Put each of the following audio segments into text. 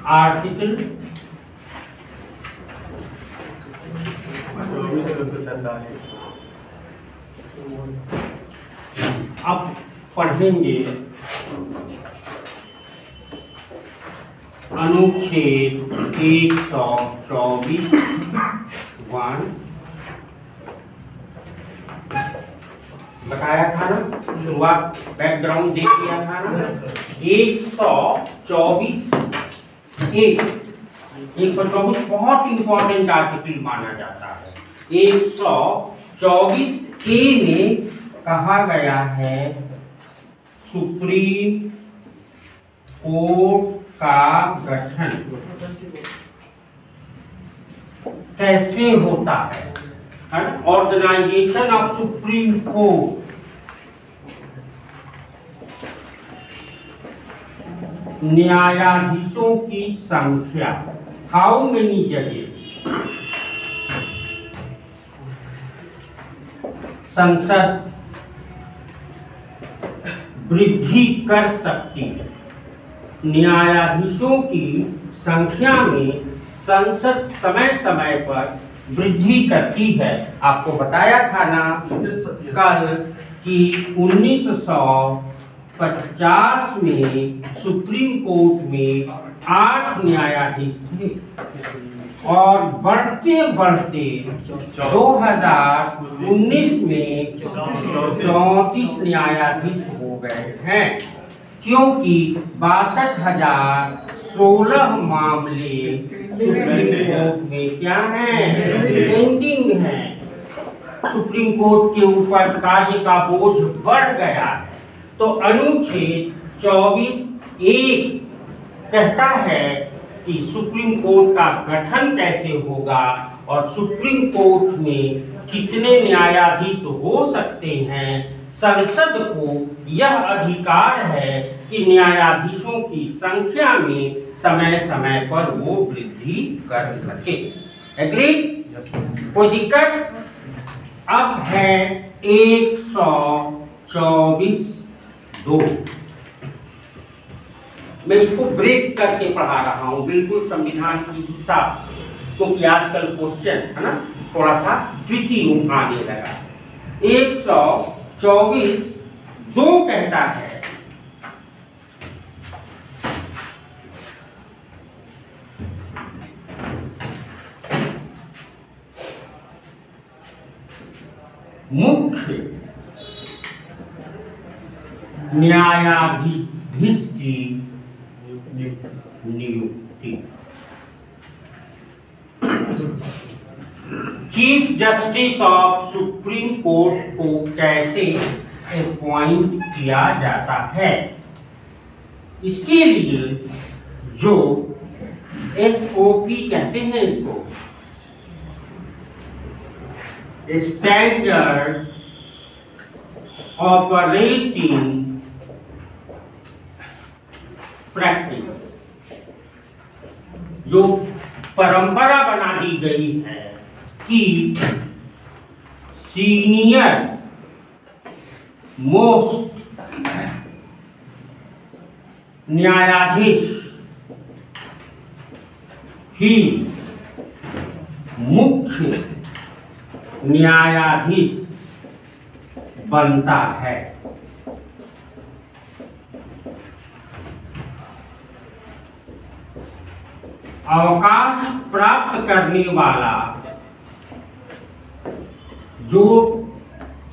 Article 2447। अब पढ़ेंगे अनुच्छेद 124 बताया था ना, शुरुआत बैकग्राउंड देख लिया था ना। 124 बहुत इंपॉर्टेंट आर्टिकल माना जाता है। 124A में कहा गया है सुप्रीम कोर्ट का गठन कैसे होता है, ऑर्गेनाइजेशन ऑफ सुप्रीम कोर्ट। न्यायाधीशों की संख्या, हाउ मेनी जजेस। संसद वृद्धि कर सकती है। न्यायाधीशों की संख्या में संसद समय समय पर वृद्धि करती है। आपको बताया था ना कल कि 1950 में सुप्रीम कोर्ट में 8 न्यायाधीश थे और बढ़ते बढ़ते 2019 में 34 न्यायाधीश हो गए हैं, क्योंकि 62,016 मामले सुप्रीम कोर्ट में क्या हैं, पेंडिंग हैं। सुप्रीम कोर्ट के ऊपर कार्य का बोझ बढ़ गया है। तो अनुच्छेद 24A कहता है कि सुप्रीम कोर्ट का गठन कैसे होगा और सुप्रीम कोर्ट में कितने न्यायाधीश हो सकते हैं। संसद को यह अधिकार है कि न्यायाधीशों की संख्या में समय समय पर वो वृद्धि कर सके। एग्रीड? कोई दिक्कत? अब है 124(2). मैं इसको ब्रेक करके पढ़ा रहा हूं बिल्कुल संविधान के हिसाब से, क्योंकि आजकल क्वेश्चन है ना थोड़ा सा ट्रिकी आने लगा। 124(2) कहता है मुख्य न्यायाधीश की नियुक्ति। Chief justice of supreme court को कैसे अपॉइंट किया जाता है, इसके लिए जो SOP कहते हैं, इसको स्टैंडर्ड ऑपरेटिंग प्रैक्टिस, जो परंपरा बना दी गई है कि सीनियर मोस्ट न्यायाधीश ही मुख्य न्यायाधीश बनता है। अवकाश प्राप्त करने वाला जो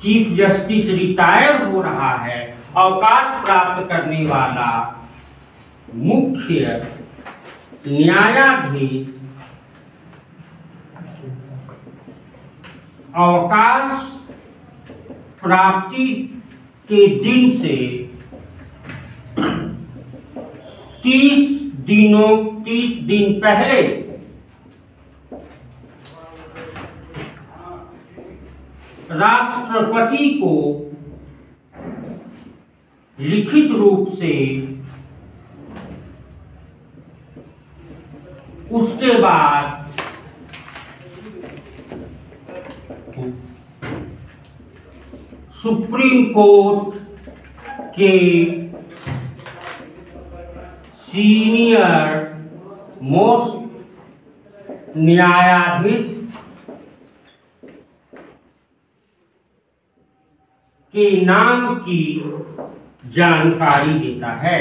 चीफ जस्टिस रिटायर हो रहा है, अवकाश प्राप्त करने वाला मुख्य न्यायाधीश अवकाश प्राप्ति के दिन से 30 दिन पहले राष्ट्रपति को लिखित रूप से, उसके बाद सुप्रीम कोर्ट के सीनियर मोस्ट न्यायाधीश के नाम की जानकारी देता है।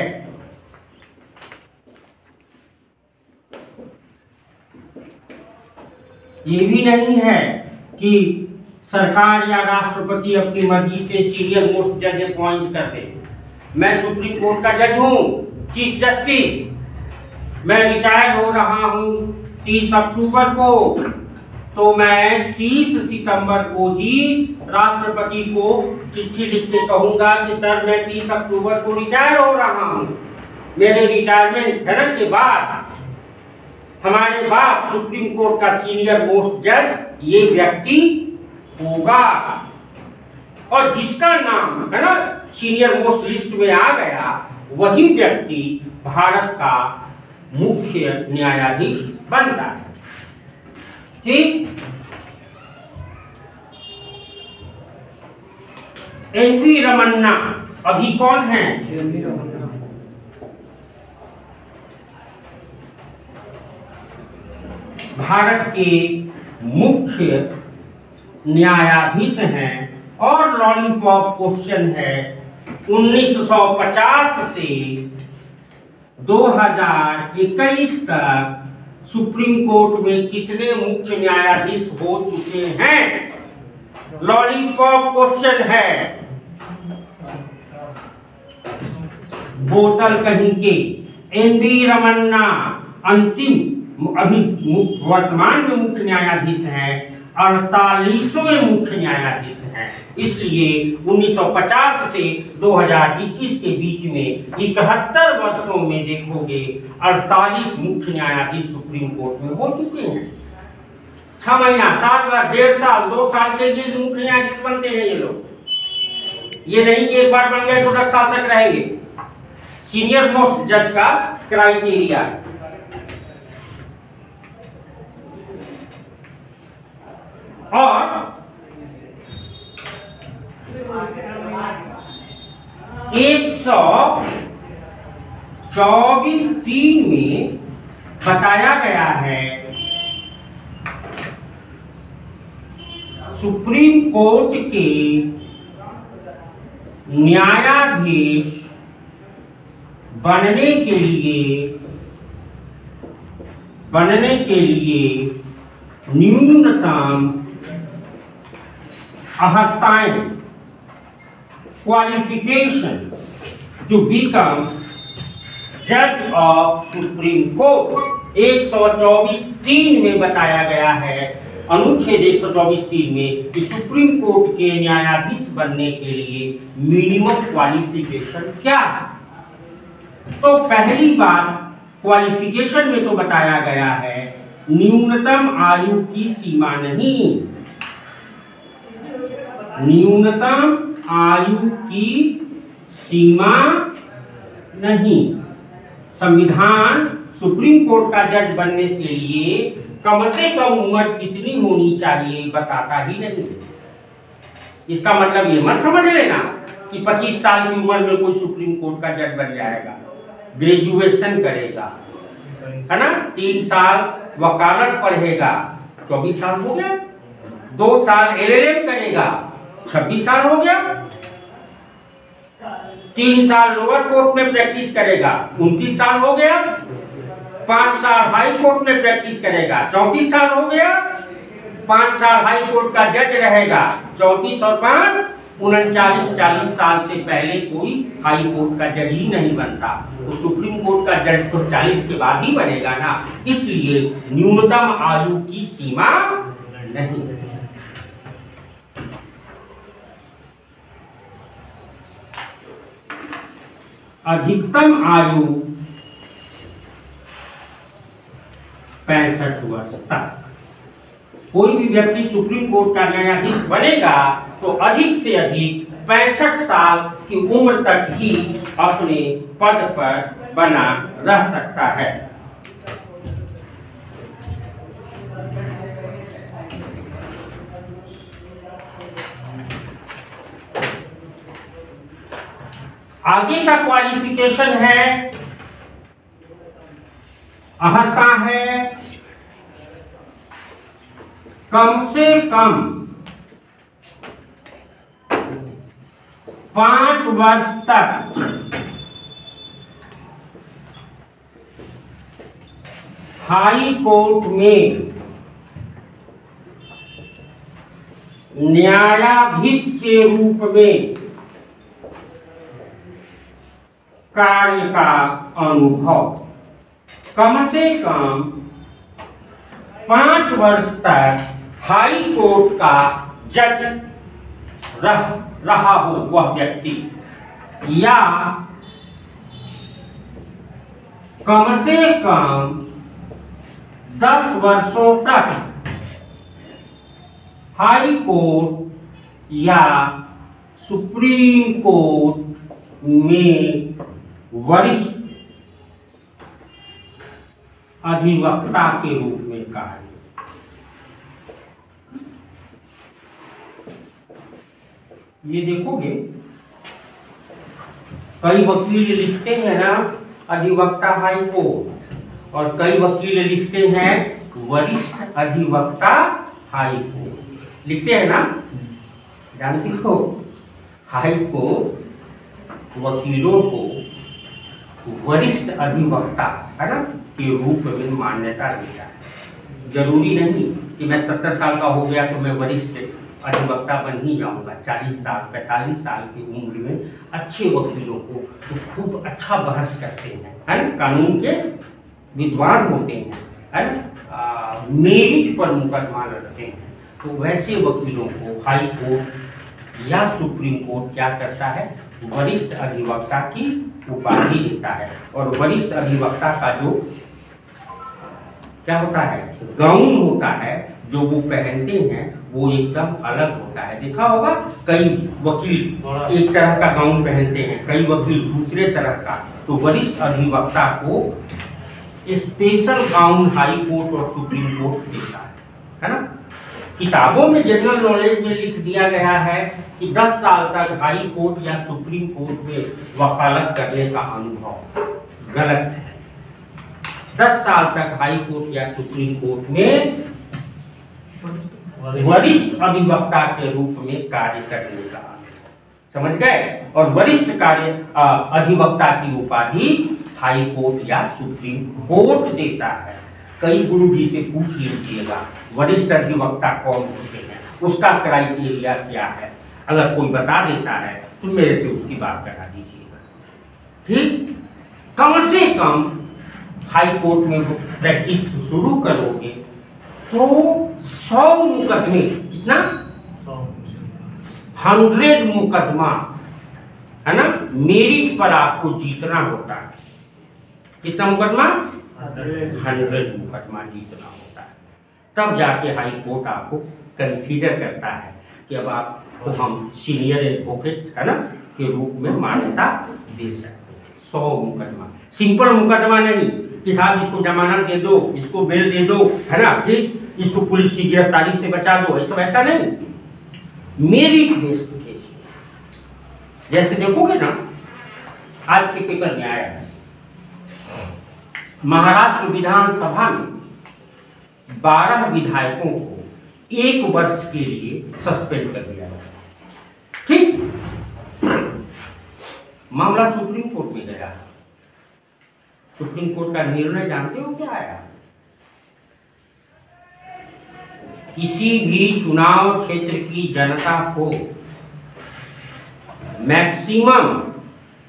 ये भी नहीं है कि सरकार या राष्ट्रपति अपनी मर्जी से सीनियर मोस्ट जज अपॉइंट करते। मैं सुप्रीम कोर्ट का जज हूं, चीफ जस्टिस, मैं रिटायर हो रहा हूं 30 अक्टूबर को, तो मैं 30 सितंबर को ही राष्ट्रपति को चिट्ठी लिख के कहूंगा कि सर मैं 30 अक्टूबर को रिटायर हो रहा हूं। मेरे रिटायरमेंट होने के बाद हमारे बाद सुप्रीम कोर्ट का सीनियर मोस्ट जज ये व्यक्ति होगा, और जिसका नाम है ना सीनियर मोस्ट लिस्ट में आ गया वही व्यक्ति भारत का मुख्य न्यायाधीश बनता है। ठीक, एन.वी. रमन्ना अभी कौन है? भारत के मुख्य न्यायाधीश हैं, और लॉलीपॉप क्वेश्चन है 1950 से 2021 तक सुप्रीम कोर्ट में कितने मुख्य न्यायाधीश हो चुके हैं? लॉलीपॉप क्वेश्चन है, बोतल कहीं के। एन.वी. रमन्ना अंतिम अभी वर्तमान में मुख्य न्यायाधीश हैं, 48वें मुख्य न्यायाधीश हैं। इसलिए 1950 से 2021 के बीच में 71 वर्षों में देखोगे 48 मुख्य न्यायाधीश सुप्रीम कोर्ट में हो चुके हैं। 6 महीना, साल भर, 1.5 साल, 2 साल के लिए मुख्य न्यायाधीश बनते हैं ये लोग। ये नहीं कि एक बार बन गए तो 10 साल तक रहेंगे। सीनियर मोस्ट जज का क्राइटेरिया। और 124(3) में बताया गया है सुप्रीम कोर्ट के न्यायाधीश बनने के लिए न्यूनतम अहर्ताएं क्वालिफिकेशंस टू बिकम जज ऑफ सुप्रीम कोर्ट 124(3) में बताया गया है, अनुच्छेद 124(3) में कि सुप्रीम कोर्ट के न्यायाधीश बनने के लिए मिनिमम क्वालिफिकेशन क्या है। तो पहली बात क्वालिफिकेशन में तो बताया गया है न्यूनतम आयु की सीमा नहीं, न्यूनतम आयु की सीमा नहीं। संविधान सुप्रीम कोर्ट का जज बनने के लिए कम से कम उम्र कितनी होनी चाहिए बताता ही नहीं। इसका मतलब ये मत समझ लेना कि 25 साल की उम्र में कोई सुप्रीम कोर्ट का जज बन जाएगा। ग्रेजुएशन करेगा, है ना, 3 साल वकालत पढ़ेगा, 24 साल हो गया। 2 साल LLM करेगा, 26 साल हो गया। 3 साल लोअर कोर्ट में प्रैक्टिस करेगा, 29 साल हो गया। 5 साल हाई कोर्ट में प्रैक्टिस करेगा, 34 साल हो गया। 5 साल हाई कोर्ट का जज रहेगा, 34 और 5 39, 40 साल से पहले कोई हाई कोर्ट का जज ही नहीं बनता। तो सुप्रीम कोर्ट का जज तो 40 के बाद ही बनेगा ना, इसलिए न्यूनतम आयु की सीमा नहीं। अधिकतम आयु 65 वर्ष तक। कोई भी व्यक्ति सुप्रीम कोर्ट का न्यायाधीश बनेगा तो अधिक से अधिक 65 साल की उम्र तक ही अपने पद पर बना रह सकता है। आगे का क्वालिफिकेशन है अहर्ता है कम से कम 5 वर्ष तक हाई कोर्ट में न्यायाधीश के रूप में कार्य का अनुभव, कम से कम 5 वर्ष तक हाई कोर्ट का जज रहा हो वह व्यक्ति, या कम से कम 10 वर्षों तक हाई कोर्ट या सुप्रीम कोर्ट में वरिष्ठ अधिवक्ता के रूप में कार्य। ये देखोगे कई वकील लिखते हैं ना अधिवक्ता हाई कोर्ट, और कई वकील लिखते हैं वरिष्ठ अधिवक्ता हाई कोर्ट, लिखते हैं ना। जानते हो हाई कोर्ट वकीलों को वरिष्ठ अधिवक्ता है ना के रूप में मान्यता देता है। जरूरी नहीं कि मैं 70 साल का हो गया तो मैं वरिष्ठ अधिवक्ता बन ही जाऊंगा। 40 साल 45 साल की उम्र में अच्छे वकीलों को तो खूब अच्छा बहस करते हैं, है ना, कानून के विद्वान होते हैं, है ना, मेरिट पर मुकदमा लड़ते हैं, तो वैसे वकीलों को हाई कोर्ट या सुप्रीम कोर्ट क्या करता है, वरिष्ठ अधिवक्ता की उपाधि देता है। और वरिष्ठ अधिवक्ता का जो क्या होता है, गाउन होता है जो वो पहनते हैं वो एकदम अलग होता है। देखा होगा कई वकील एक तरह का गाउन पहनते हैं, कई वकील दूसरे तरह का। तो वरिष्ठ अधिवक्ता को स्पेशल गाउन हाई कोर्ट और सुप्रीम कोर्ट देता है ना। किताबों में जनरल नॉलेज में लिख दिया गया है कि 10 साल तक हाई कोर्ट या सुप्रीम कोर्ट में वकालत करने का अनुभव, गलत है। 10 साल तक हाई कोर्ट या सुप्रीम कोर्ट में वरिष्ठ अधिवक्ता के रूप में कार्य करने का, समझ गए। और वरिष्ठ कार्य अधिवक्ता की उपाधि हाई कोर्ट या सुप्रीम कोर्ट देता है। कई गुरु जी से पूछ लीजिएगा वरिष्ठ अधिवक्ता कौन होते हैं, उसका क्राइटेरिया क्या है। अगर कोई बता देता है तो मेरे से उसकी बात करा दीजिएगा, ठीक। कम से कम हाई कोर्ट में प्रैक्टिस शुरू करोगे तो 100 मुकदमे, कितना 100 मुकदमा, है ना, मेरिट पर आपको जीतना होता है। कितना मुकदमा, 100 मुकदमा जीतना होता है। तब जाके हाई कोर्ट आपको कंसीडर करता है कि अब आपको हम सीनियर एडवोकेट, है ना, के रूप में मान्यता दे सकते हैं। 100 मुकदमा, सिंपल मुकदमा नहीं कि साहब इसको जमानत दे दो, इसको बेल दे दो, है ना, ठीक, इसको पुलिस की गिरफ्तारी से बचा दो, ये सब ऐसा नहीं। मेरिट बेस्ड केस, जैसे देखोगे ना आज के पेपर में आया है, महाराष्ट्र विधानसभा में 12 विधायकों को 1 वर्ष के लिए सस्पेंड कर दिया गया, ठीक। मामला सुप्रीम कोर्ट में गया। सुप्रीम कोर्ट का निर्णय जानते हो क्या आया? किसी भी चुनाव क्षेत्र की जनता को मैक्सिमम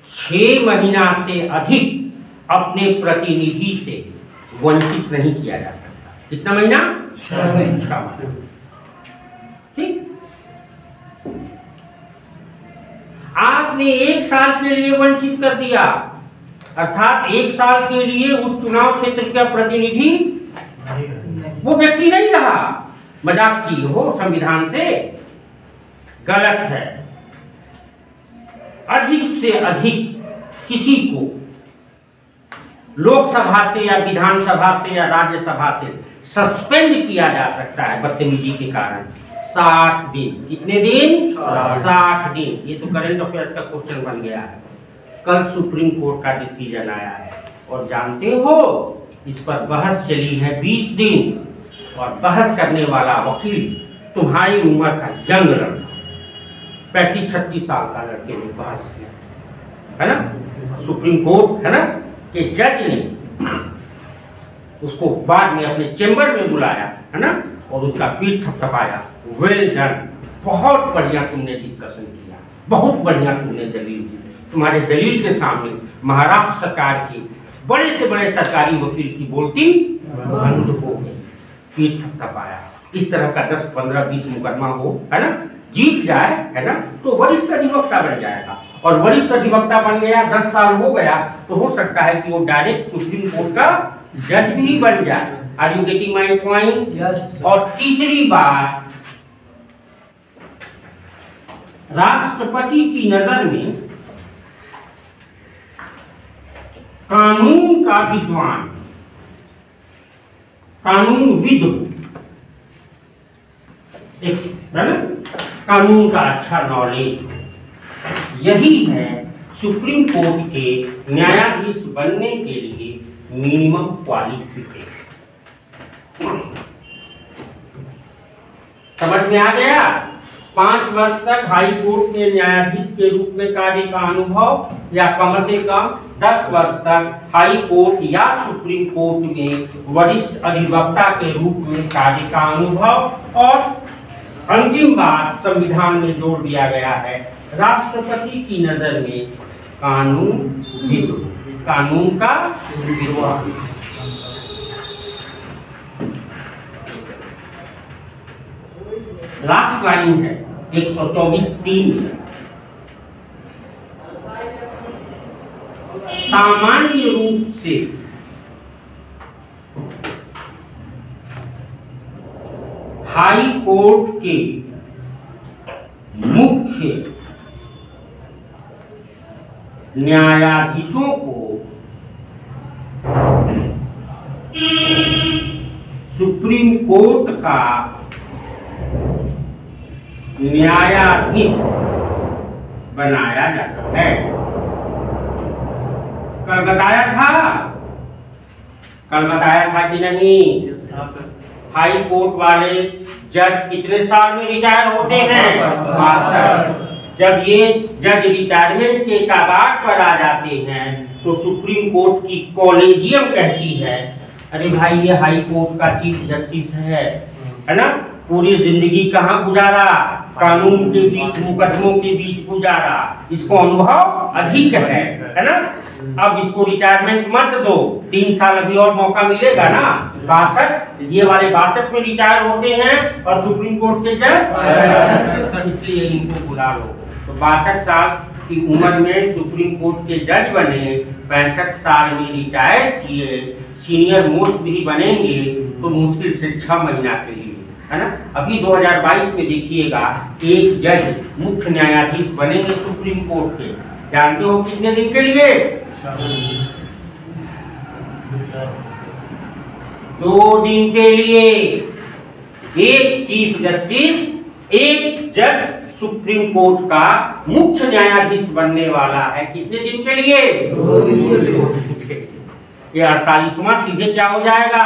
6 महीना से अधिक अपने प्रतिनिधि से वंचित नहीं किया जा सकता। कितना महीना? 6 महीना, ठीक। आपने 1 साल के लिए वंचित कर दिया, अर्थात 1 साल के लिए उस चुनाव क्षेत्र का प्रतिनिधि वो व्यक्ति नहीं रहा। मजाक की हो संविधान से, गलत है। अधिक से अधिक किसी को लोकसभा से या विधानसभा से या राज्यसभा से सस्पेंड किया जा सकता है बदतमीजी के कारण 60 दिन। कितने दिन? 60 दिन। ये तो करंट अफेयर्स का क्वेश्चन बन गया है। कल सुप्रीम कोर्ट का डिसीजन आया है और जानते हो इस पर बहस चली है 20 दिन, और बहस करने वाला वकील तुम्हारी उम्र का यंग लड़का, 35-36 साल का लड़के ने बहस किया, है ना। सुप्रीम कोर्ट, है ना, के जज ने उसको बाद में अपने चेंबर में बुलाया, है ना, और उसका पीठ थपथपाया, वेल डन, बहुत बढ़िया तुमने डिस्कशन किया, बहुत बढ़िया तुमने दलील दी, तुम्हारे दलील के सामने महाराष्ट्र सरकार की बड़े से बड़े सरकारी वकील की बोलती बंद हो गई, पीठ थपथपाया। इस तरह का 10, 15, 20 मुकदमा हो, है ना, जीत जाए, है ना, तो वरिष्ठ अधिवक्ता बन जाएगा, और वरिष्ठ अधिवक्ता बन गया, 10 साल हो गया, तो हो सकता है कि वो डायरेक्ट सुप्रीम कोर्ट का जज भी बन जाए। Are you getting my point? Yes. और तीसरी बात, राष्ट्रपति की नजर में कानून का विद्वान, कानूनविद, है ना, कानून का अच्छा नॉलेज, यही है सुप्रीम कोर्ट के न्यायाधीश बनने के लिए मिनिमम क्वालिफिकेशन। समझ में आ गया? 5 वर्ष तक हाई कोर्ट में न्यायाधीश के रूप में कार्य का अनुभव, या कम से कम 10 वर्ष तक हाई कोर्ट या सुप्रीम कोर्ट में वरिष्ठ अधिवक्ता के रूप में कार्य का अनुभव। और अंतिम बात संविधान में जोड़ दिया गया है, राष्ट्रपति की नजर में कानूनविद, कानून का विद्वान। लास्ट लाइन है 124(3) में, सामान्य रूप से हाई कोर्ट के मुख्य न्यायाधीशों को सुप्रीम कोर्ट का न्यायाधीश बनाया जाता है। कल बताया था कि नहीं? हाई कोर्ट वाले जज कितने साल में रिटायर होते हैं? 62। जब ये जज रिटायरमेंट के कगार पर आ जाते हैं तो सुप्रीम कोर्ट की कॉलेजियम कहती है, अरे भाई ये हाई कोर्ट का चीफ जस्टिस है ना, पूरी जिंदगी कहाँ गुजारा? कानून के बीच, मुकदमों के बीच गुजारा, इसको अनुभव अधिक है ना। अब इसको रिटायरमेंट मत दो, 3 साल अभी और मौका मिलेगा ना। 62, ये वाले 62 में रिटायर होते हैं, और सुप्रीम कोर्ट के जज, इसलिए इनको बुला लो। तो 62 साल की उम्र में सुप्रीम कोर्ट के जज बने, 65 साल में रिटायर किए, सीनियर मोस्ट भी बनेंगे तो मुश्किल से 6 महीना के लिए, है ना। अभी 2022 में देखिएगा एक जज मुख्य न्यायाधीश बनेंगे सुप्रीम कोर्ट के, जानते हो कितने दिन के लिए? 2 दिन के लिए। एक चीफ जस्टिस, एक जज सुप्रीम कोर्ट का मुख्य न्यायाधीश बनने वाला है। कितने दिन के लिए? 2 दिन के लिए। ये 48वां सीधे क्या हो जाएगा?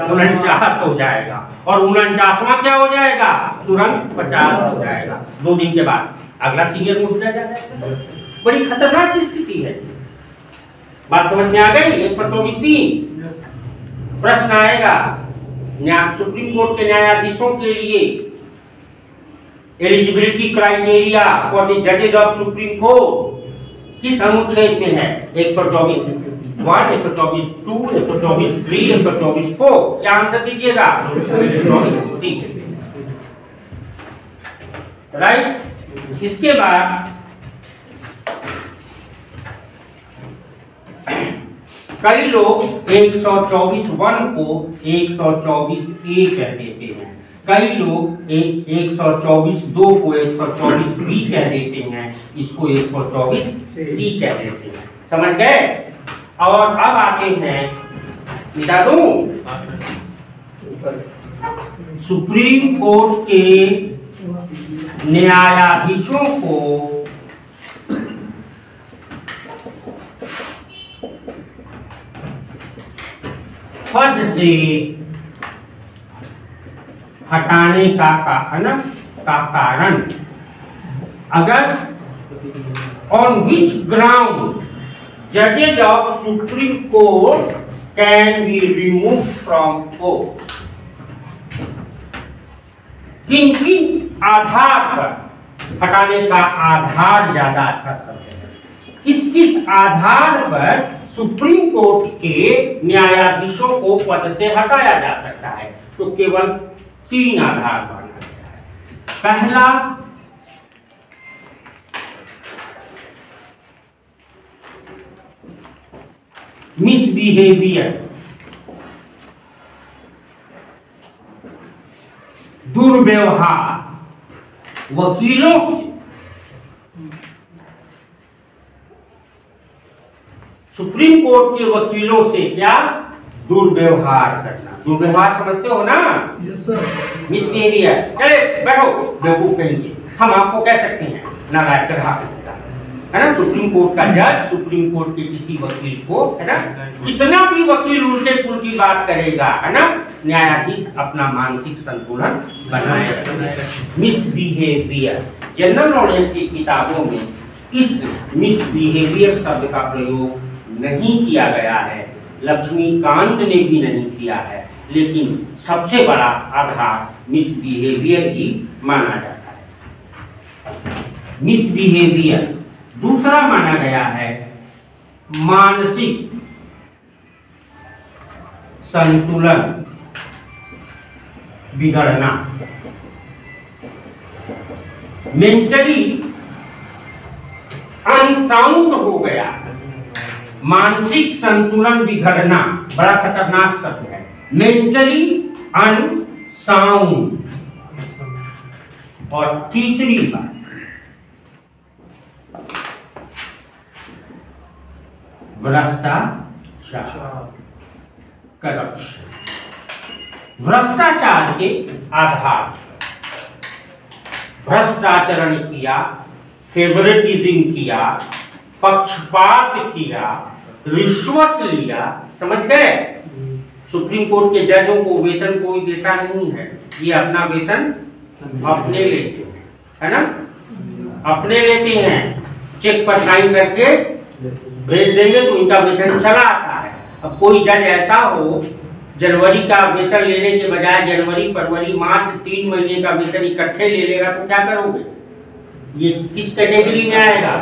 49 हो जाएगा, और 49वां क्या हो जाएगा? तुरंत 50 हो जाएगा। 2 दिन के बाद अगला सीनियर मोस्ट जज आ जाएगा। बड़ी खतरनाक स्थिति है। बात समझ में आ गई? 124(3) प्रश्न आएगा, सुप्रीम कोर्ट के न्यायाधीशों के लिए एलिजिबिलिटी क्राइटेरिया फॉर द जजेस ऑफ सुप्रीम कोर्ट किस अनुच्छेद में है? 124(1), 124(2), 124(3), 124(4). क्या आंसर दीजिएगा? 124(3). राइट। इसके बाद कई लोग 124(1) को 124(a) कह देते हैं, कई लोग 124(2) को 124(b) कह देते हैं, इसको 124(c) कह देते हैं। समझ गए? और अब आते हैं, मिटा दूं, सुप्रीम कोर्ट के न्यायाधीशों को पद से हटाने का कारण अगर ऑन विच ग्राउंड जजेज of supreme court can be remove from post, किन किन आधार पर, हटाने का आधार ज्यादा अच्छा शब्द है, किस किस आधार पर सुप्रीम कोर्ट के न्यायाधीशों को पद से हटाया जा सकता है? तो केवल 3 आधार माना गया है। पहला, मिसबिहेवियर, दुर्व्यवहार वकीलों से, सुप्रीम कोर्ट के वकीलों से क्या दुर्व्यवहार करना। दुर्व्यवहार समझते हो ना? मिसबिहेवियर, चले बैठो बेवकूफ कहेंगे, हम आपको कह सकते हैं नालायक है ना। सुप्रीम कोर्ट का जज सुप्रीम कोर्ट के किसी वकील को, है ना, कितना भी वकील उल्टे पुल्टी बात करेगा, है ना, न्यायाधीश अपना मानसिक संतुलन बनाए। मिसबिहेवियर, जनरल नॉलेज की किताबों में इस मिसबिहेवियर शब्द का प्रयोग नहीं किया गया है, लक्ष्मीकांत ने भी नहीं किया है, लेकिन सबसे बड़ा आधार मिसबिहेवियर ही माना जाता है। मिसबिहेवियर। दूसरा माना गया है मानसिक संतुलन बिगड़ना, मेंटली अनसाउंड हो गया। मानसिक संतुलन बिगड़ना बड़ा खतरनाक शब्द है, मेंटली अनसाउंड। और तीसरी बात, भ्रष्टाचार, करप्शन। भ्रष्टाचार के आधार, भ्रष्टाचरण किया, फेवरेटिज्म किया, पक्षपात किया, रिश्वत लिया, समझ गए? सुप्रीम कोर्ट के जजों को वेतन कोई देता नहीं है, ये अपना वेतन अपने लेते हैं, है ना, अपने लेते हैं, चेक पर साइन करके भेज देंगे तो इनका वेतन चला आता है। अब कोई जज ऐसा हो जनवरी का वेतन लेने के बजाय जनवरी फरवरी मार्च 3 महीने का वेतन इकट्ठे ले लेगा तो क्या करोगे? ये किस कैटेगरी में आएगा?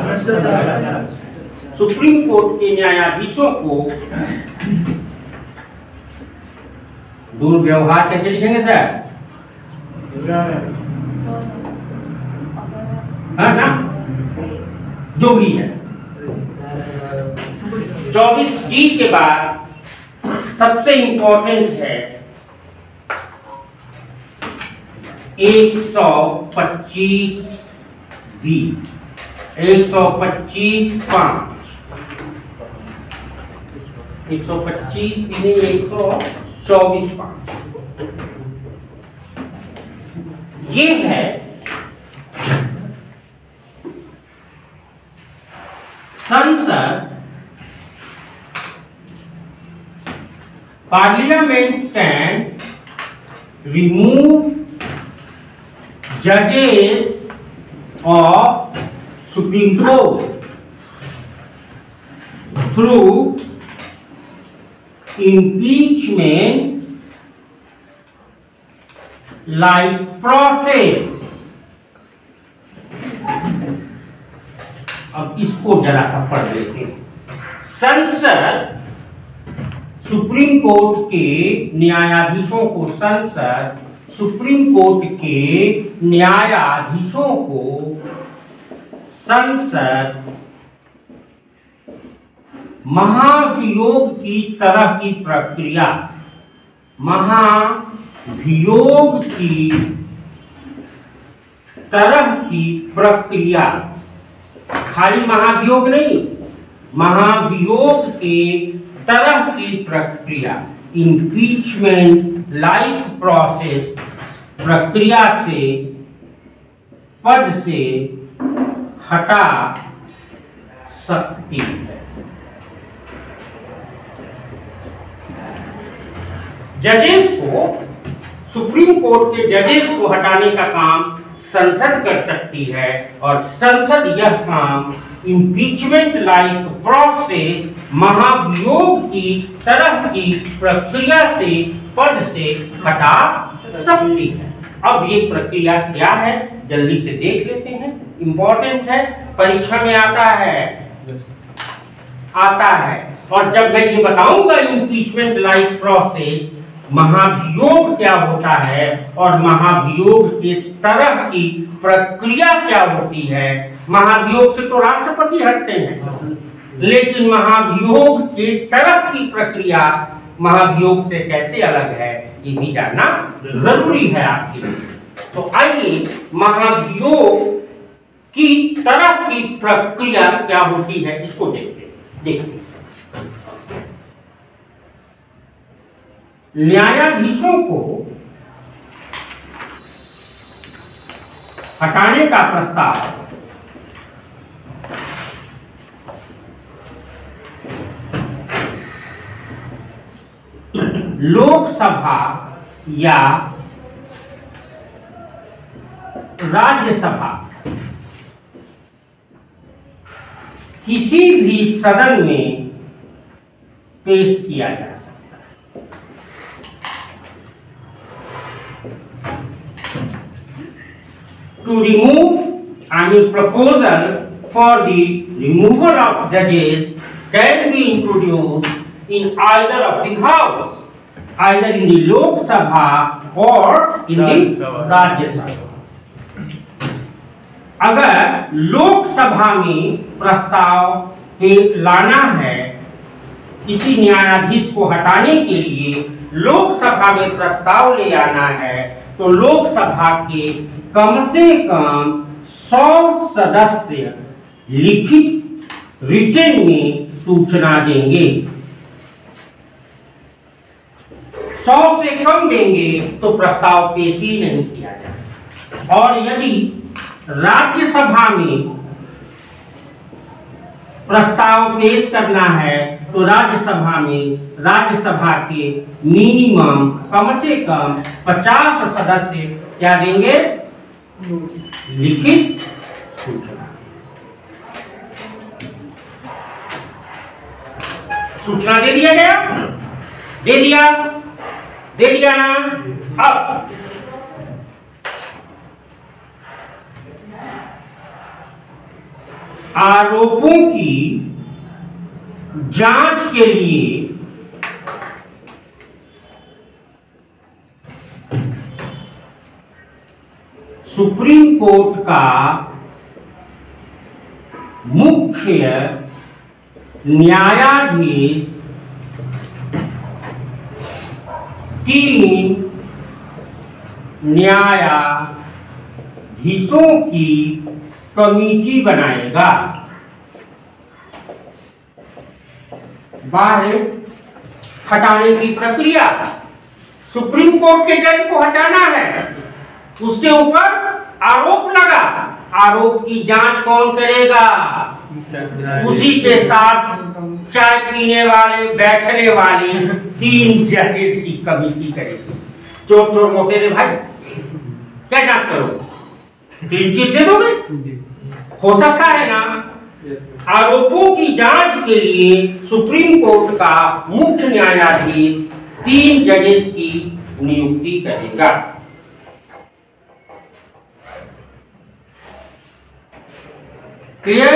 सुप्रीम कोर्ट के न्यायाधीशों को दुर्व्यवहार कैसे लिखेंगे सर? हाँ ना, जो भी है। 24D के बाद सबसे इंपॉर्टेंट है 125B, 125(5), 125 नहीं 124(5). ये है संसद, Parliament can remove judges of Supreme Court through impeachment like process। अब इसको जरा सा पढ़ लेते हैं। संसद सुप्रीम कोर्ट के न्यायाधीशों को, संसद सुप्रीम कोर्ट के न्यायाधीशों को, संसद महाभियोग की तरह की प्रक्रिया, महाभियोग की तरह की प्रक्रिया, खाली महाभियोग नहीं, महाभियोग के तरह की प्रक्रिया, इम्पीचमेंट लाइक प्रोसेस, प्रक्रिया से, पद से हटा सकती है। जजेस को, सुप्रीम कोर्ट के जजेस को हटाने का काम संसद कर सकती है, और संसद यह काम इम्पीचमेंट लाइक प्रोसेस, महाभियोग की तरह की प्रक्रिया से पद से हटा सकती है। अब ये प्रक्रिया क्या है जल्दी से देख लेते हैं, इंपॉर्टेंट है, परीक्षा में आता है। और जब मैं ये बताऊंगा इम्पीचमेंट लाइक प्रोसेस, महाभियोग क्या होता है और महाभियोग के तरह की प्रक्रिया क्या होती है। महाभियोग से तो राष्ट्रपति हटते हैं, लेकिन महाभियोग के तरह की प्रक्रिया महाभियोग से कैसे अलग है, ये भी जानना जरूरी है आपके लिए। तो आइए महाभियोग की तरह की प्रक्रिया क्या होती है इसको देखते हैं। देखिए, न्यायाधीशों को हटाने का प्रस्ताव लोकसभा या राज्यसभा किसी भी सदन में पेश किया जा सकता है। To remove, proposal for the removal of judges can be introduced in either of the house, either in the Lok Sabha or in the Rajya Sabha। अगर लोकसभा में प्रस्ताव लाना है, किसी न्यायाधीश को हटाने के लिए लोकसभा में प्रस्ताव ले आना है, तो लोकसभा के कम से कम 100 सदस्य लिखित रिटन में सूचना देंगे। 100 से कम देंगे तो प्रस्ताव पेश ही नहीं किया जाए। और यदि राज्यसभा में प्रस्ताव पेश करना है तो राज्यसभा में राज्यसभा के मिनिमम कम से कम 50 सदस्य क्या देंगे, लिखित सूचना। सूचना दे दिया गया, दे दिया ना। अब आरोपों की जांच के लिए सुप्रीम कोर्ट का मुख्य न्यायाधीश 3 न्यायाधीशों की कमिटी बनाएगा। बाहर हटाने की प्रक्रिया, सुप्रीम कोर्ट के जज को हटाना है, उसके ऊपर आरोप लगा, आरोप की जांच कौन करेगा, उसी के साथ चाय पीने वाले बैठने वाली 3 जजेस की कमिटी करेगी। चोर चोर मोसेरे भाई, क्या जांच करोगे, क्लीन चिट दे दोगे? हो सकता है ना। आरोपों की जांच के लिए सुप्रीम कोर्ट का मुख्य न्यायाधीश 3 जजेस की नियुक्ति करेगा। क्लियर?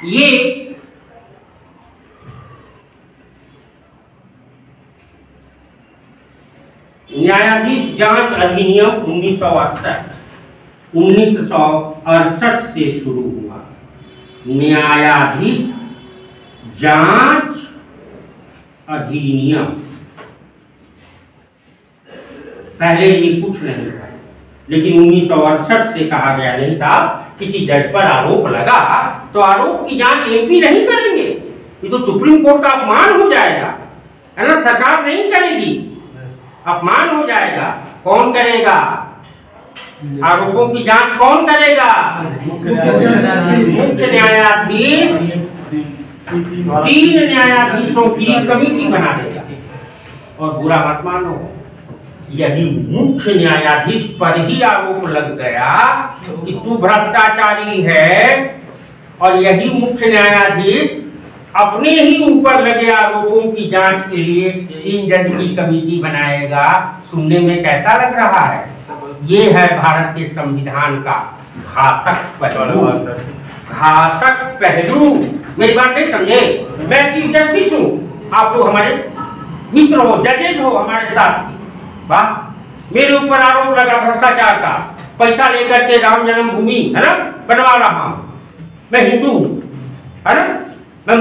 ये न्यायाधीश जांच अधिनियम 1968 से शुरू हुआ। न्यायाधीश जांच अधिनियम, पहले ये कुछ नहीं था, लेकिन 1968 से कहा गया नहीं साहब, किसी जज पर आरोप लगा तो आरोप की जांच एमपी नहीं करेंगे, ये तो सुप्रीम कोर्ट का अपमान हो जाएगा, है ना। सरकार नहीं करेगी, अपमान हो जाएगा। कौन करेगा? आरोपों की जांच कौन करेगा? मुख्य न्यायाधीश 3 न्यायाधीशों की कमिटी बना देगा। और बुरा मत मानो, यदि मुख्य न्यायाधीश पर ही आरोप लग गया कि तू भ्रष्टाचारी है और यही मुख्य न्यायाधीश अपने ही ऊपर लगे आरोपों की जांच के लिए 3 जज की कमेटी बनाएगा, सुनने में कैसा लग रहा है? ये है भारत के संविधान का घातक पहलू। घातक पहलू, मेरी बात नहीं समझे? मैं चीफ जस्टिस हूँ, आप लोग हमारे मित्र हो, जजेज हो हमारे साथ। वाह, मेरे ऊपर आरोप लगा भ्रष्टाचार का, पैसा लेकर के राम जन्मभूमि है ना बनवा रहा हूँ, मैं हिंदू हूँ है ना, मैं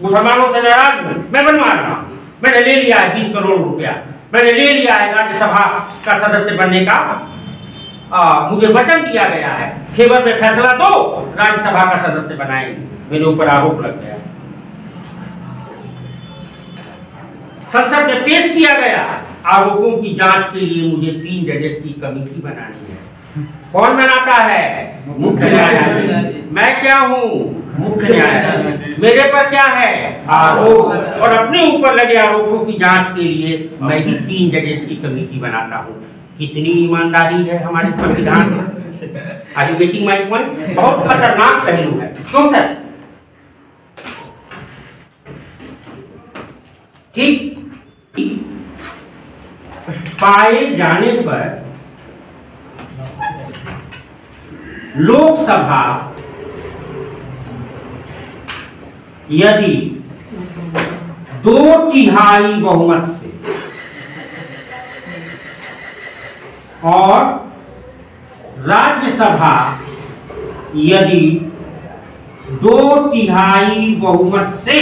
मुसलमानों से नाराज हूँ, मैं बनवा रहा हूँ, मैंने ले लिया है 20 करोड़ रुपया, मैंने ले लिया है राज्यसभा का सदस्य बनने का, मुझे वचन दिया गया है, फेवर में फैसला दो, राज्यसभा का सदस्य बनाएंगे, मेरे ऊपर आरोप लग गया, संसद में पेश किया गया, आरोपों की जांच के लिए मुझे 3 जजेस की कमेटी बनानी है। कौन बनाता है? मुख्य न्यायाधीश। मैं क्या हूँ? मुख्य न्यायाधीश। मेरे पर क्या है? आरोप, और अपने ऊपर लगे आरोपों की जांच के लिए मैं ही 3 जजेस की कमेटी बनाता हूँ। कितनी ईमानदारी है हमारे संविधान में। Are you getting my point? बहुत खतरनाक पहलू है। क्यों सर? ठीक, पाए जाने पर लोकसभा यदि 2/3 बहुमत से और राज्यसभा यदि 2/3 बहुमत से,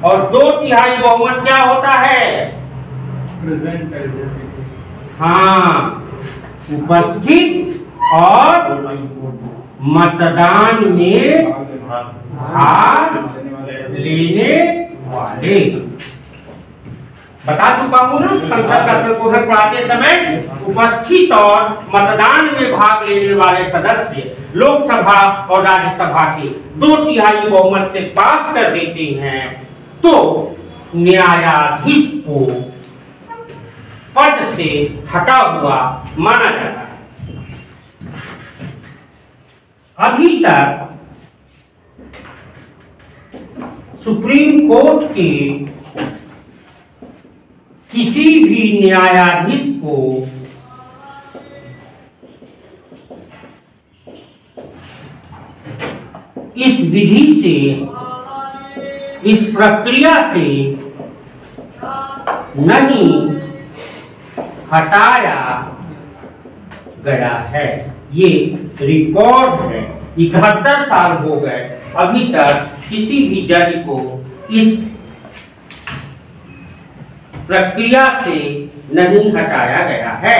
और 2/3 बहुमत क्या होता है? हाँ, उपस्थित और मतदान में भाग लेने वाले। बता चुका हूं ना संसद का संशोधन पढ़ाते समय, उपस्थित और मतदान में भाग लेने वाले सदस्य लोकसभा और राज्यसभा के 2/3 बहुमत से पास कर देते हैं तो न्यायाधीश को पद से हटा हुआ माना जाता है। अभी तक सुप्रीम कोर्ट के किसी भी न्यायाधीश को इस विधि से, इस प्रक्रिया से नहीं हटाया गया है। ये रिकॉर्ड है, 71 साल हो गए, अभी तक किसी भी जज को इस प्रक्रिया से नहीं हटाया गया है।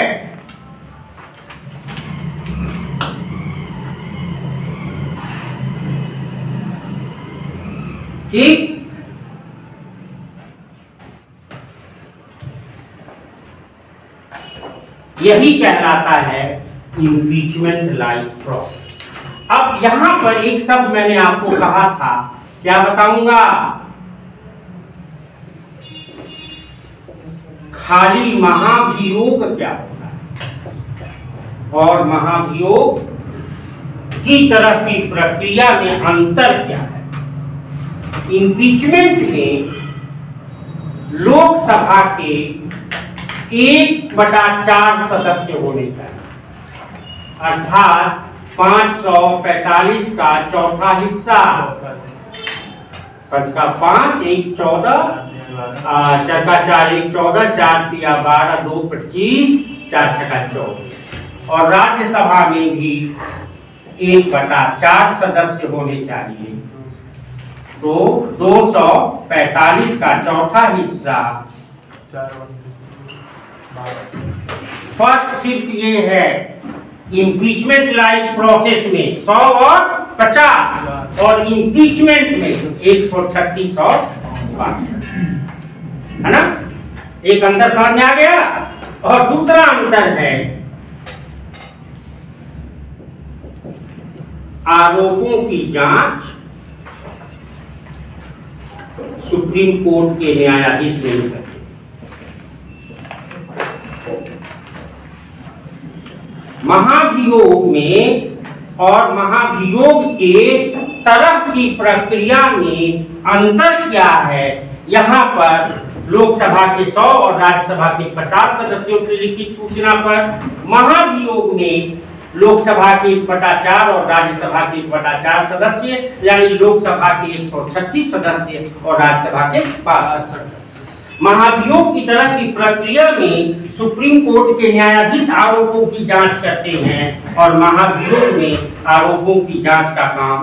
ठीक, यही कहलाता है इम्पीचमेंट लाइक प्रोसेस। अब यहां पर एक शब्द मैंने आपको कहा था, क्या बताऊंगा? खाली महाभियोग क्या होता है और महाभियोग की तरह की प्रक्रिया में अंतर क्या है? इम्पीचमेंट में लोकसभा के 1/4 सदस्य होने चाहिए, अर्थात 545 का चौथा हिस्सा, 5 का 5, 1 14, 4 का 4, 1 14, 4 तिया 12, 2 25, 4 छक्का 24। और राज्यसभा में भी 1/4 सदस्य होने चाहिए, तो 245 का चौथा हिस्सा। फर्क सिर्फ ये है, इम्पीचमेंट लाइक प्रोसेस में 100 और 50 और इम्पीचमेंट में 136 और 62, है ना? एक अंतर समझ में आ गया। और दूसरा अंतर है आरोपों की जांच सुप्रीम कोर्ट के न्यायाधीश नहीं करते। महाभियोग में और महाभियोग के तरफ की प्रक्रिया में अंतर क्या है? यहाँ पर लोकसभा के 100 और राज्यसभा के 50 सदस्यों की लिखित सूचना पर महाभियोग में लोकसभा के 1/4 और राज्यसभा के 1/4 सदस्य, यानी लोकसभा के 136 सदस्य और राज्यसभा के 5 सदस्य। महाभियोग की तरह की प्रक्रिया में सुप्रीम कोर्ट के न्यायाधीश आरोपों की जांच करते हैं और महाभियोग में आरोपों की जांच का काम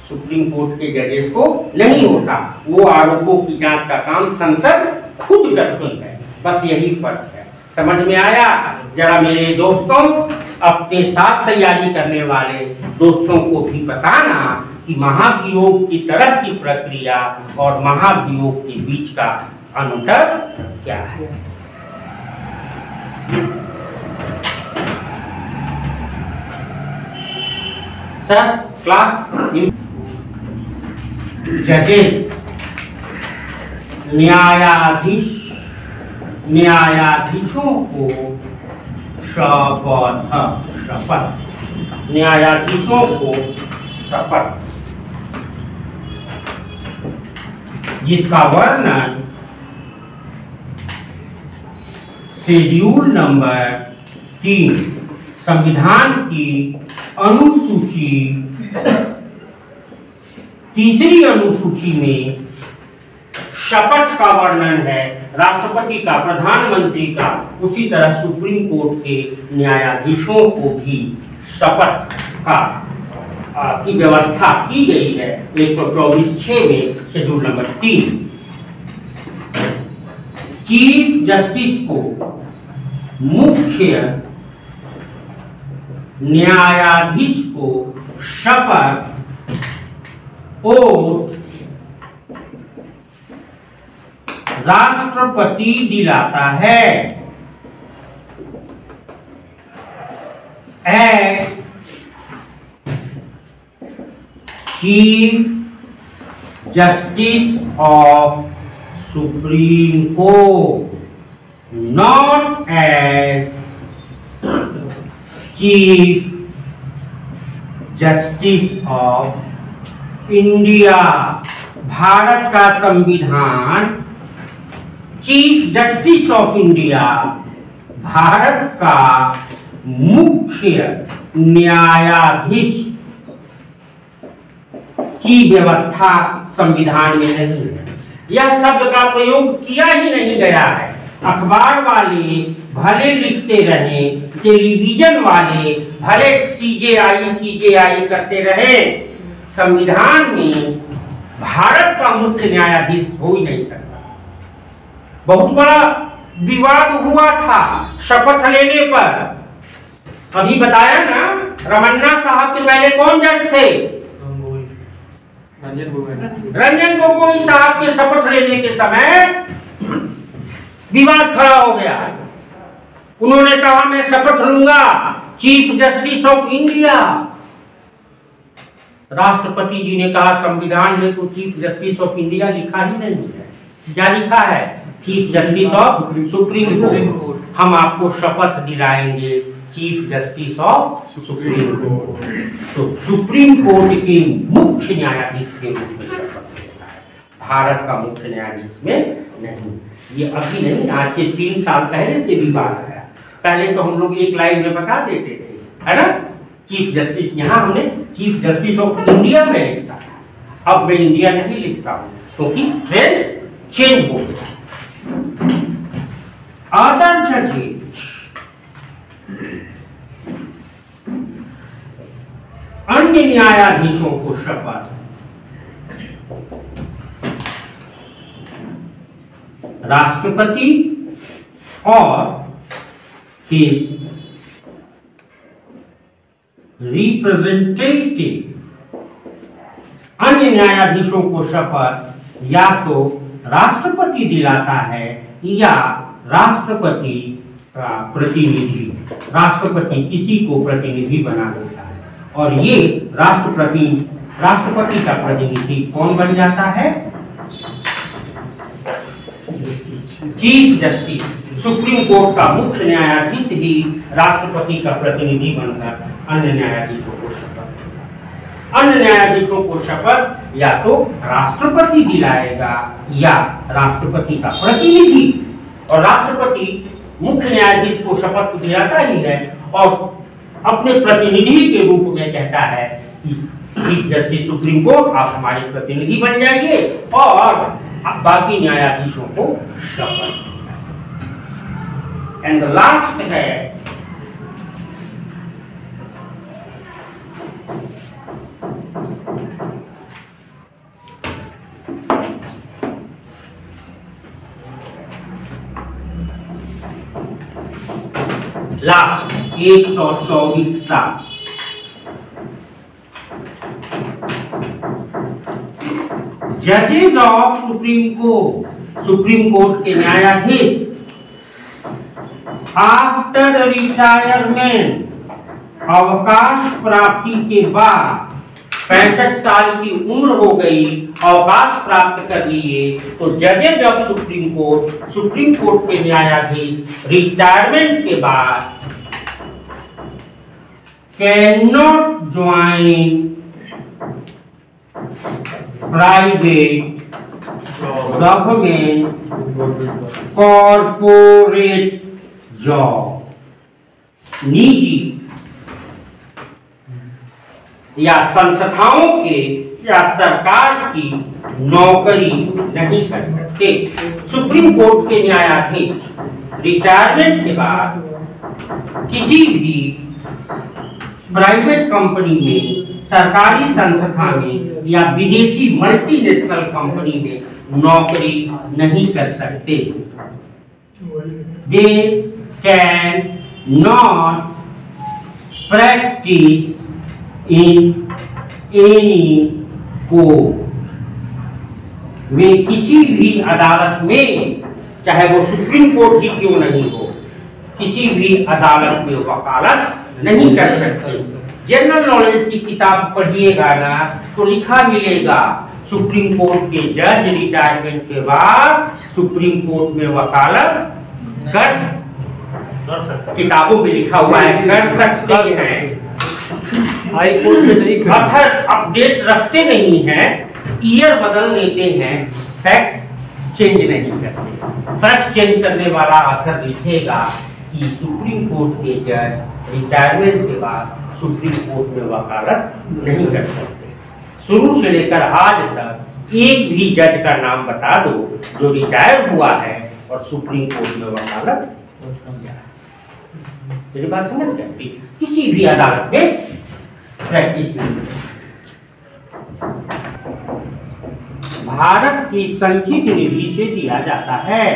सुप्रीम कोर्ट के जजेस को नहीं होता। वो आरोपों की जांच का काम संसद खुद करती है। बस यही फर्क है। समझ में आया? जरा मेरे दोस्तों, अपने साथ तैयारी करने वाले दोस्तों को भी बताना कि महाभियोग की तरह की प्रक्रिया और महाभियोग के बीच का अंतर क्या है। सर, क्लास जजेस, न्यायाधीशों को शपथ, न्यायाधीशों को शपथ, जिसका वर्णन शेड्यूल नंबर 3 संविधान की अनुसूची 3री अनुसूची में शपथ का वर्णन है। राष्ट्रपति का, प्रधानमंत्री का, उसी तरह सुप्रीम कोर्ट के न्यायाधीशों को भी शपथ का की व्यवस्था की गई है 124(6) में शेड्यूल नंबर 3। चीफ जस्टिस को मुख्य न्यायाधीश को शपथ ओथ राष्ट्रपति दिलाता है। Chief justice of supreme court, not as chief justice of India. Bharat का संविधान chief justice of India, Bharat का मुख्य न्यायाधीश की व्यवस्था संविधान में नहीं है। यह शब्द का प्रयोग किया ही नहीं गया है। अखबार वाले भले लिखते रहे, टेलीविजन वाले भले सीजेआई करते रहे, संविधान में भारत का मुख्य न्यायाधीश हो ही नहीं सकता। बहुत बड़ा विवाद हुआ था शपथ लेने पर। अभी बताया ना, रमन्ना साहब के पहले कौन जज थे? रंजन गोगोई साहब के शपथ लेने के समय विवाद खड़ा हो गया। उन्होंने कहा मैं शपथ लूंगा चीफ जस्टिस ऑफ इंडिया। राष्ट्रपति जी ने कहा संविधान में तो चीफ जस्टिस ऑफ इंडिया लिखा ही नहीं है। क्या लिखा है? Chief justice of supreme court. हम आपको शपथ दिलाएंगे chief justice of supreme court. तो सुप्रीम कोर्ट के मुख्य न्यायाधीश के रूप में शपथ लेता है, भारत का मुख्य न्यायाधीश में नहीं। ये अभी नहीं, आज से 3 साल पहले से विवाद आया। पहले तो हम लोग एक लाइन में बता देते थे, है ना, चीफ जस्टिस। यहाँ हमने चीफ जस्टिस ऑफ इंडिया में लिखता था। अब मैं इंडिया नहीं लिखता हूँ क्योंकि ट्रेंड चेंज हो गया। अदर जजेस, अन्य न्यायाधीशों को शपथ राष्ट्रपति और हिज रिप्रेजेंटेटिव, अन्य न्यायाधीशों को शपथ या तो राष्ट्रपति दिलाता है या राष्ट्रपति का प्रतिनिधि, राष्ट्रपति किसी को प्रतिनिधि बना देता है। और ये राष्ट्रपति का प्रतिनिधि कौन बन जाता है? चीफ जस्टिस, सुप्रीम कोर्ट का मुख्य न्यायाधीश ही राष्ट्रपति का प्रतिनिधि बनकर अन्य न्यायाधीशों को शपथ या तो राष्ट्रपति दिलाएगा या राष्ट्रपति का प्रतिनिधि। और राष्ट्रपति मुख्य न्यायाधीश को शपथ दिलाता ही है और अपने प्रतिनिधि के रूप में कहता है कि चीफ जस्टिस सुप्रीम कोर्ट आप हमारे प्रतिनिधि बन जाइए और अब बाकी न्यायाधीशों को शपथ। एंड द लास्ट है लास्ट 124 जजेस ऑफ सुप्रीम कोर्ट के न्यायाधीश आफ्टर रिटायरमेंट अवकाश प्राप्ति के बाद 65 साल की उम्र हो गई, अवकाश प्राप्त कर लिए, तो जजेज ऑफ सुप्रीम कोर्ट के न्यायाधीश रिटायरमेंट के बाद can not join private government corporate job, निजी या संस्थाओं के या सरकार की नौकरी नहीं कर सकते। सुप्रीम कोर्ट के न्यायाधीश रिटायरमेंट के बाद किसी भी प्राइवेट कंपनी में, सरकारी संस्था में या विदेशी मल्टीनेशनल कंपनी में नौकरी नहीं कर सकते। They can not practice in any court, वे किसी भी अदालत में, चाहे वो सुप्रीम कोर्ट ही क्यों नहीं हो, किसी भी अदालत में वकालत नहीं कर सकते। जनरल नॉलेज की किताब पढ़िएगा ना तो लिखा मिलेगा सुप्रीम कोर्ट के जज रिटायरमेंट के बाद सुप्रीम कोर्ट में वकालत कर सकते, किताबों में लिखा हुआ है कर सकते हैं। हाई कोर्ट में नहीं, अगर अपडेट रखते नहीं हैं, ईयर बदल देते हैं, फैक्ट्स चेंज नहीं करते। फैक्ट्स चेंज करने वाला अगर लिखेगा कि सुप्रीम कोर्ट के जज रिटायरमेंट के बाद सुप्रीम कोर्ट में वकालत नहीं कर सकते। शुरू से लेकर आज तक एक भी जज का नाम बता दो जो रिटायर हुआ है और सुप्रीम कोर्ट में वकालत किया है। मेरी बात समझ गए? किसी भी अदालत में प्रैक्टिस नहीं। भारत की संचित निधि से दिया जाता है।